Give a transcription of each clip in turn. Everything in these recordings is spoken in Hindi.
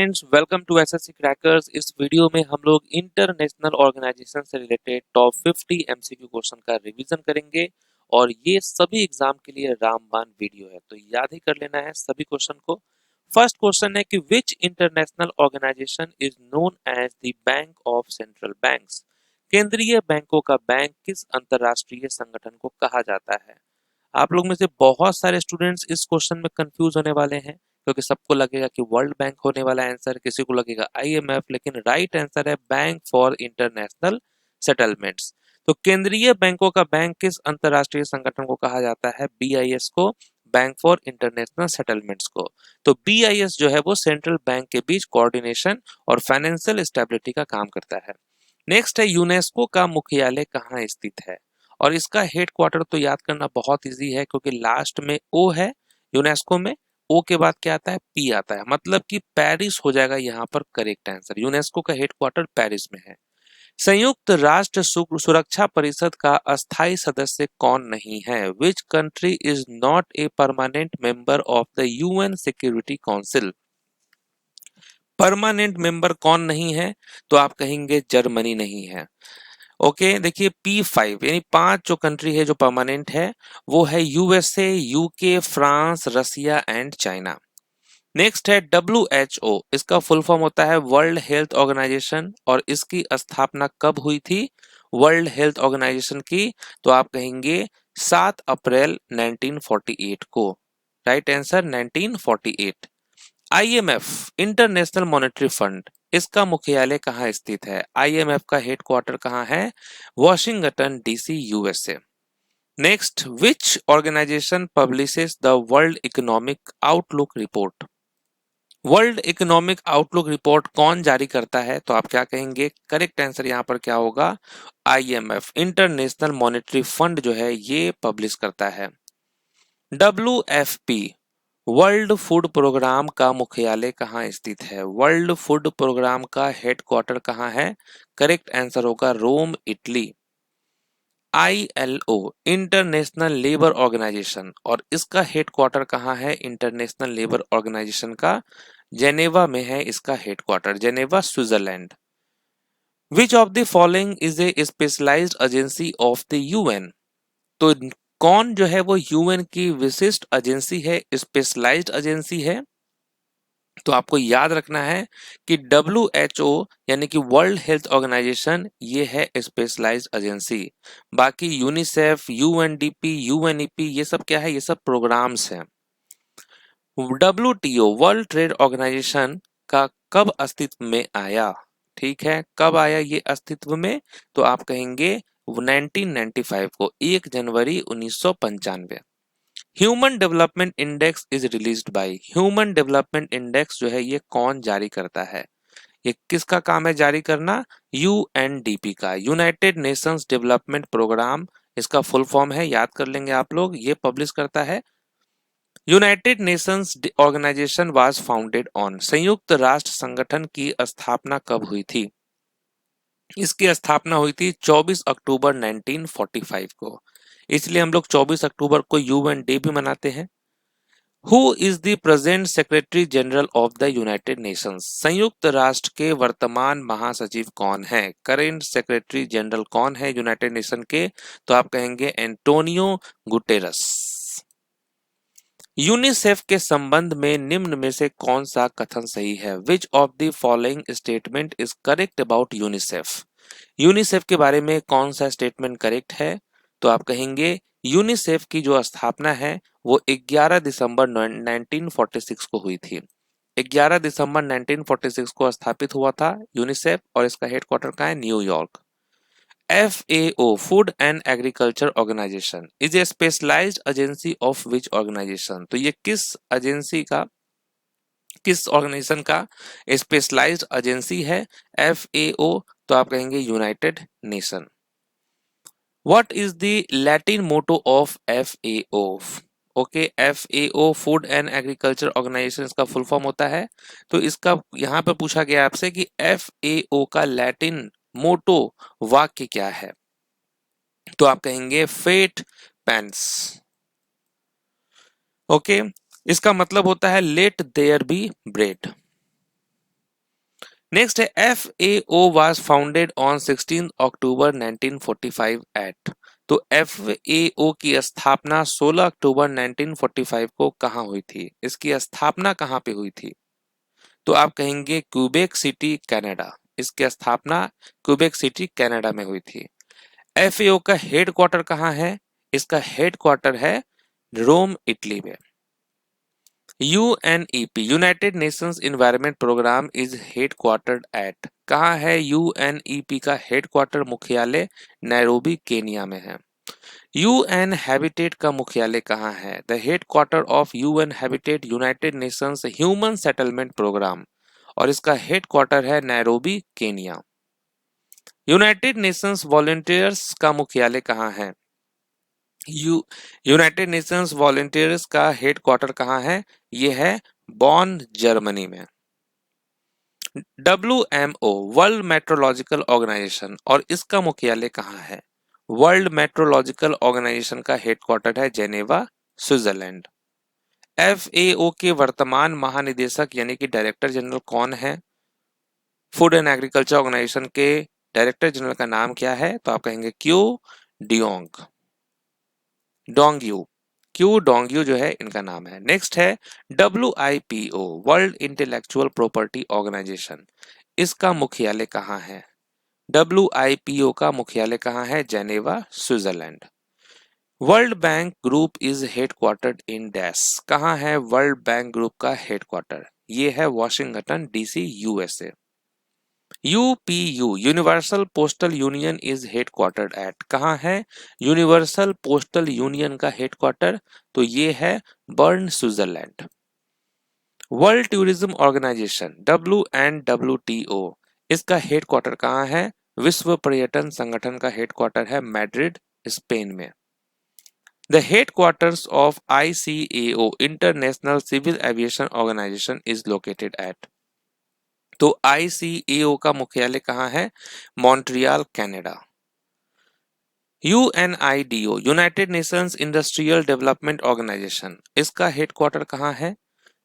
Friends, welcome to SSC crackers. इस वीडियो में हम लोग इंटरनेशनल ऑर्गेनाइजेशन से रिलेटेड टॉप 50 एमसीक्यू क्वेश्चन का रिवीजन करेंगे और ये सभी एग्जाम के लिए रामबाण वीडियो है, तो याद ही कर लेना है सभी क्वेश्चन को। फर्स्ट क्वेश्चन है कि which international organisation is known as the bank of central banks. केंद्रीय बैंकों का बैंक किस अंतरराष्ट्रीय संगठन को कहा जाता है? आप लोग में से बहुत सारे स्टूडेंट्स इस क्वेश्चन में कंफ्यूज होने वाले हैं, क्योंकि सबको लगेगा कि वर्ल्ड बैंक होने वाला आंसर, किसी को लगेगा आईएमएफ, लेकिन राइट आंसर है बैंक फॉर इंटरनेशनल सेटलमेंट्स। तो केंद्रीय बैंकों का बैंक किस अंतरराष्ट्रीय संगठन को कहा जाता है? बीआईएस को, बैंक फॉर इंटरनेशनल सेटलमेंट्स को। तो बीआईएस जो है वो सेंट्रल बैंक के बीच कोऑर्डिनेशन और फाइनेंशियल स्टेबिलिटी का काम करता है। नेक्स्ट है यूनेस्को का मुख्यालय कहाँ स्थित है? और इसका हेड क्वार्टर तो याद करना बहुत इजी है, क्योंकि लास्ट में ओ है यूनेस्को में, ओ के बाद क्या आता है? पी आता है, मतलब कि पेरिस हो जाएगा यहाँ पर करेक्ट आंसर। यूनेस्को का हेड क्वार्टर पेरिस में है। संयुक्त राष्ट्र सुरक्षा परिषद का अस्थायी सदस्य कौन नहीं है? Which country is not a permanent member of the UN security council? Permanent member कौन नहीं है? तो आप कहेंगे जर्मनी नहीं है। ओके, देखिए P5 यानी 5 जो कंट्री है जो परमानेंट है वो है USA, UK, France, Russia and China. Next है WHO। इसका फुल फॉर्म होता है वर्ल्ड हेल्थ ऑर्गेनाइजेशन, और इसकी स्थापना कब हुई थी वर्ल्ड हेल्थ ऑर्गेनाइजेशन की? तो आप कहेंगे 7 अप्रैल 1948 को। Right answer 1948। IMF international monetary fund, इसका मुख्यालय कहाँ स्थित है? आईएमएफ का हेड क्वार्टर कहाँ है? Washington DC, USA. Next, which organisation publishes the world economic outlook report? World economic outlook report कौन जारी करता है? तो आप क्या कहेंगे? करेक्ट आंसर यहाँ पर क्या होगा? आईएमएफ, इंटरनेशनल मॉनेटरी फंड जो है ये पब्लिश करता है। WFP वर्ल्ड फूड प्रोग्राम का मुख्यालय कहाँ स्थित है? वर्ल्ड फूड प्रोग्राम का हेड क्वार्टर कहाँ है? करेक्ट आंसर होगा Rome, Italy. ILO international labour organisation, और इसका हेड क्वार्टर कहाँ है? इंटरनेशनल लेबर ऑर्गेनाइजेशन का जेनेवा में है इसका headquarter, Geneva, Switzerland. Which of the following is a specialised agency of the UN? तो कौन जो है वो यूएन की विशिष्ट एजेंसी है, स्पेशलाइज्ड एजेंसी है? तो आपको याद रखना है कि WHO यानी कि वर्ल्ड हेल्थ ऑर्गेनाइजेशन ये है स्पेशलाइज्ड एजेंसी। बाकी यूनिसेफ, UNDP, UNEP ये सब क्या है? ये सब प्रोग्राम्स हैं। WTO वर्ल्ड ट्रेड ऑर्गेनाइजेशन का कब अस्तित्व में आया? ठीक है, कब आया ये अस्तित्व में? तो आप कहेंगे 1995 को, 1 जनवरी 1995। Human development index is released by, human development index जो है ये कौन जारी करता है? ये किसका काम है जारी करना? UNDP का, यूनाइटेड नेशंस डेवलपमेंट प्रोग्राम इसका फुल फॉर्म है, याद कर लेंगे आप लोग, ये पब्लिश करता है। United Nations organisation was founded on, संयुक्त राष्ट्र संगठन की स्थापना कब हुई थी? इसकी स्थापना हुई थी 24 अक्टूबर 1945 को, इसलिए हम लोग 24 अक्टूबर को यूएन डे भी मनाते हैं। Who is the present secretary general of the United Nations? संयुक्त राष्ट्र के वर्तमान महासचिव कौन है? करेंट सेक्रेटरी जनरल कौन है यूनाइटेड नेशन के? तो आप कहेंगे एंटोनियो गुटेरस। यूनिसेफ के संबंध में निम्न में से कौन सा कथन सही है? विच of the following statement is correct about UNICEF? UNICEF के बारे में कौन सा स्टेटमेंट करेक्ट है? तो आप कहेंगे यूनिसेफ की जो स्थापना है वो 11 दिसंबर 1946 को हुई थी। 11 दिसंबर 1946 को स्थापित हुआ था यूनिसेफ, और इसका हेडक्वार्टर कहाँ है? New York. FAO food and agriculture organisation is a specialised agency of which organisation? तो ये किस एजेंसी का, किस ऑर्गेनाइजेशन का स्पेशलाइज्ड एजेंसी है? FAO, तो आप कहेंगे United Nation. What is the Latin motto of FAO? Okay, FAO food and agriculture organisation इसका फुल फॉर्म होता है। तो इसका यहाँ पे पूछा गया आपसे कि FAO का लैटिन मोटो वाक्य क्या है? तो आप कहेंगे फेट पेंस। ओके, इसका मतलब होता है let there be bread. Next है FAO was founded on 16 October 1945 at. तो FAO की स्थापना 16 अक्टूबर 1945 को कहाँ हुई थी? इसकी स्थापना कहाँ पे हुई थी? तो आप कहेंगे क्यूबेक सिटी कनाडा। इसकी स्थापना क्यूबेक सिटी कनाडा में हुई थी। FAO का हेड क्वार्टर कहाँ है? इसका हेड क्वार्टर है रोम, इटली में। UNEP united nations environment programme is headquartered at. कहाँ है UNEP का हेड क्वार्टर? मुख्यालय नैरोबी, केनिया में है। UN हैबिटेट का मुख्यालय कहाँ है? The headquarter of UN habitat united nations human settlement programme, और इसका हेड क्वार्टर है Nairobi, Kenya. United nations volunteers का मुख्यालय कहाँ है? यूनाइटेड नेशंस वॉलंटियर्स का हेड क्वार्टर कहाँ है? ये है बॉन, जर्मनी में। WMO वर्ल्ड मेट्रोलॉजिकल ऑर्गेनाइजेशन, और इसका मुख्यालय कहाँ है? वर्ल्ड मेट्रोलॉजिकल ऑर्गेनाइजेशन का हेड क्वार्टर है जेनेवा, स्विट्जरलैंड। FAO के वर्तमान महानिदेशक यानी कि डायरेक्टर जनरल कौन है? फूड एंड एग्रीकल्चर ऑर्गेनाइजेशन के डायरेक्टर जनरल का नाम क्या है? तो आप कहेंगे Qu Dongyu, Dongyu, Qu Dongyu जो है इनका नाम है। नेक्स्ट है WIPO world intellectual property organisation. इसका मुख्यालय कहाँ है? WIPO का मुख्यालय कहाँ है? Geneva, Switzerland. World bank group is headquartered in dash. कहाँ है वर्ल्ड बैंक ग्रुप का हेडक्वार्टर? ये है Washington DC, USA। UPU universal postal union is headquartered at. कहाँ है यूनिवर्सल पोस्टल यूनियन का हेडक्वार्टर? तो ये है Bern, Switzerland. World Tourism Organisation WNWTO, इसका हेडक्वार्टर कहाँ है? विश्व पर्यटन संगठन का हेडक्वार्टर है मैड्रिड, स्पेन में। The headquarters of ICAO International Civil Aviation Organisation is located at. तो ICAO का मुख्यालय कहाँ है? Montreal, Canada. UNIDO United Nations Industrial Development Organisation, इसका हेडक्वार्टर कहाँ है?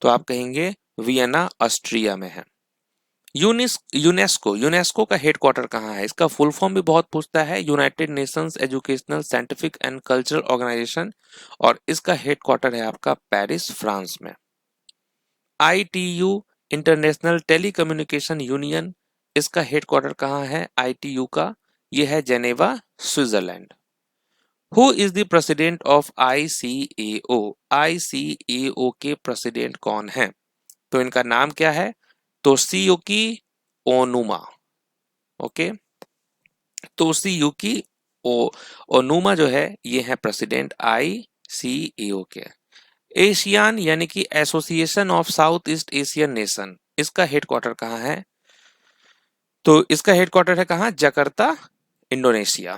तो आप कहेंगे वियना, ऑस्ट्रिया में है। यूनेस्को यूनेस्को का हेडक्वार्टर कहाँ है? इसका फुल फॉर्म भी बहुत पूछता है, United Nations Educational Scientific and Cultural Organisation, और इसका हेडक्वार्टर है आपका पेरिस, फ्रांस में। ITU इंटरनेशनल टेलीकम्युनिकेशन यूनियन, इसका हेडक्वार्टर कहाँ है ITU का? यह है Geneva, Switzerland. Who is the president of ICAO? ICAO के प्रेसिडेंट कौन है? तो इनका नाम क्या है? तोशियुकी ओनुमा। ओके, तोशियुकी ओनुमा जो है ये है प्रेसिडेंट ICAO के। एशियान यानी कि Association of South East Asian Nation, इसका हेडक्वार्टर कहाँ है? तो इसका हेडक्वार्टर है कहाँ? Jakarta, Indonesia.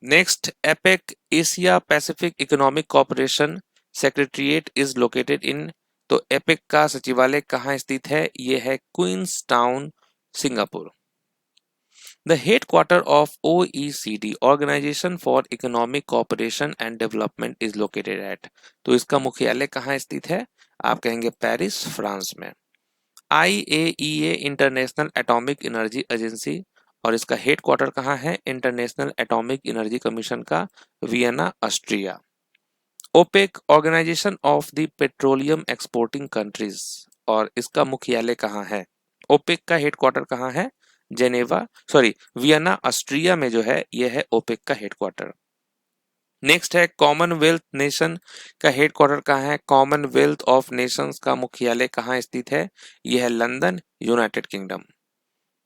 Next, APEC Asia Pacific Economic Corporation secretariat is located in. तो एपेक का सचिवालय कहाँ स्थित है? यह है Queenstown, Singapore. The headquarter of OECD Organisation for Economic Corporation and Development is located at. तो इसका मुख्यालय कहाँ स्थित है? आप कहेंगे पेरिस, फ्रांस में। IAEA International Atomic energy Agency, और इसका हेडक्वार्टर कहाँ है? इंटरनेशनल एटॉमिक एनर्जी कमीशन का Vienna, Austria. OPEC Organisation of the Petroleum Exporting Countries, और इसका मुख्यालय कहाँ है? ओपेक का हेडक्वार्टर कहाँ है? जेनेवा, सॉरी, वियना, ऑस्ट्रिया में जो है यह है ओपेक का हेडक्वार्टर। नेक्स्ट है कॉमनवेल्थ नेशन का हेडक्वार्टर कहाँ है? कॉमनवेल्थ ऑफ नेशंस का मुख्यालय कहाँ स्थित है? यह है London, United Kingdom.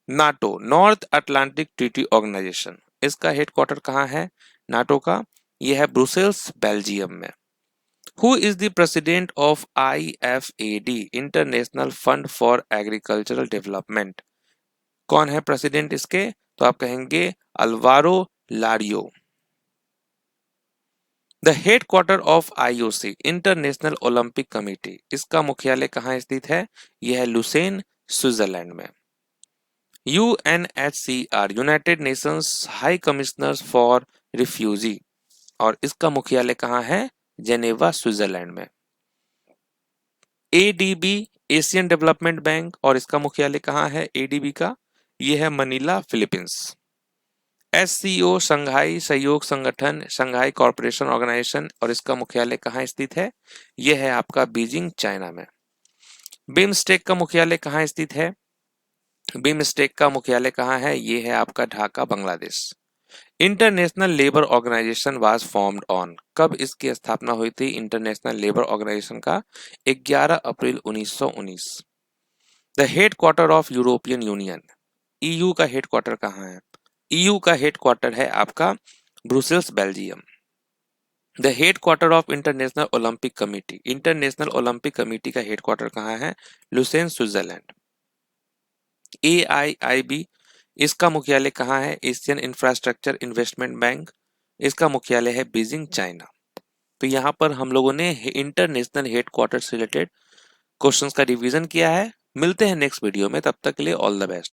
NATO North Atlantic Treaty Organisation, इसका हेडक्वार्टर कहाँ है? नाटो का यह है ब्रुसेल्स, बेल्जियम में। Who is the president of IFAD International Fund for Agricultural Development? कौन है प्रेसिडेंट इसके? तो आप कहेंगे Alvaro Lario. The headquarter of IOC International Olympic Committee, इसका मुख्यालय कहाँ स्थित है? यह है लुसेन, स्विट्जरलैंड में। UNHCR United Nations High Commissioner for refugee, और इसका मुख्यालय कहाँ है? जेनेवा, स्विट्जरलैंड में। एडीबी एशियन डेवलपमेंट बैंक, और इसका मुख्यालय कहाँ है एडीबी का? ये है मनीला, फिलीपींस। एससीओ शंघाई सहयोग संगठन, शंघाई कॉरपोरेशन ऑर्गेनाइजेशन, और इसका मुख्यालय कहाँ स्थित है? यह है आपका बीजिंग, चाइना में। बिमस्टेक का मुख्यालय कहाँ स्थित है? बिमस्टेक का मुख्यालय कहाँ है? ये है आपका Dhaka, Bangladesh. International labour Organisation was formed on, कब इसकी स्थापना हुई थी इंटरनेशनल लेबर ऑर्गेनाइजेशन का? 11 अप्रैल 1919। The headquarter of European union, EU का हेडक्वार्टर कहाँ है? ईयू का हेडक्वार्टर है आपका Brussels, Belgium. The headquarter of international Olympic committee, international Olympic committee का हेडक्वार्टर कहाँ है? Lausanne, Switzerland. AIIB, इसका मुख्यालय कहाँ है? एशियन इंफ्रास्ट्रक्चर इन्वेस्टमेंट बैंक, इसका मुख्यालय है बीजिंग, चाइना। तो यहाँ पर हम लोगों ने इंटरनेशनल हेडक्वार्टर से रिलेटेड क्वेश्चंस का रिवीजन किया है। मिलते हैं नेक्स्ट वीडियो में, तब तक के लिए ऑल द बेस्ट।